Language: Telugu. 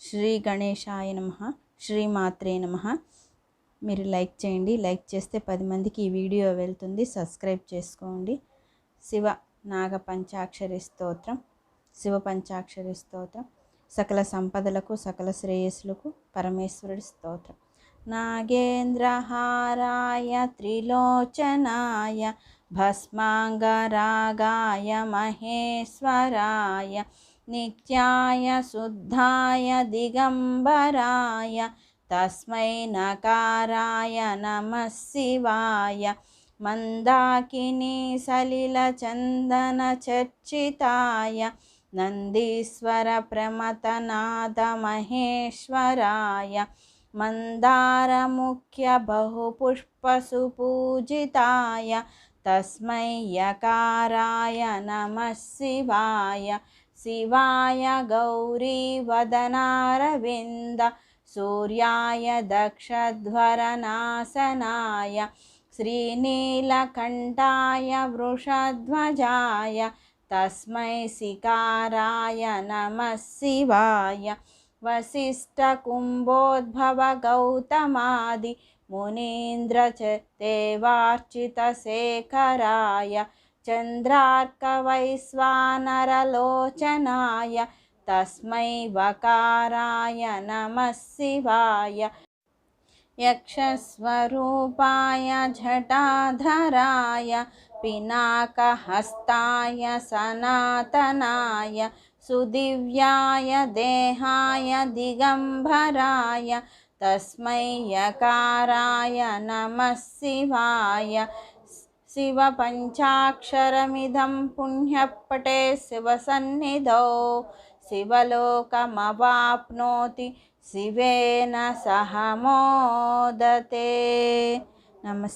శ్రీ గణేశాయ నమః. శ్రీమాత్రే నమః. మీరు లైక్ చేయండి. లైక్ చేస్తే 10 మందికి ఈ వీడియో వెళ్తుంది. సబ్స్క్రైబ్ చేసుకోండి. శివ నాగ పంచాక్షరి స్తోత్రం. శివ పంచాక్షరి స్తోత్రం సకల సంపదలకు సకల శ్రేయస్సులకు పరమేశ్వరుడి స్తోత్రం. నాగేంద్రహారాయ త్రిలోచనాయ భస్మాంగరాగాయ మహేశ్వరాయ నిత్యాయ శుద్ధాయ దిగంబరాయ తస్మై నకారాయ నమః శివాయ మందాకినీ సలిల చందన చర్చితాయ నందీశ్వర ప్రమథనాద మహేశ్వరాయ మందార ముఖ్య బహుపుష్ప సుపూజితాయ తస్మై యకారాయ నమః శివాయ శివాయ గౌరీ వదనారవింద సూర్యాయ దక్షధ్వరనాశనాయ శ్రీనీలకంఠాయ వృషధ్వజాయ తస్మై సికారాయ నమః శివాయ వసిష్ఠకుంభోద్భవ గౌతమాది మునీంద్ర దేవార్చిత శేఖరాయ చంద్రార్క వైశ్వానరలోచనాయ తస్మై వకారాయ నమః శివాయ యక్షస్వరూపాయ జటాధరాయ పినాకహస్తాయ సనాతనాయ సుదివ్యాయ దేహాయ దిగంబరాయ తస్మై యకారాయ నమః శివాయ శివ పంచాక్షరమిదం పుణ్యపటే శివసన్నిధౌ శివలోకమవాప్నోతి శివేన సహ మోదతే. నమస్తే.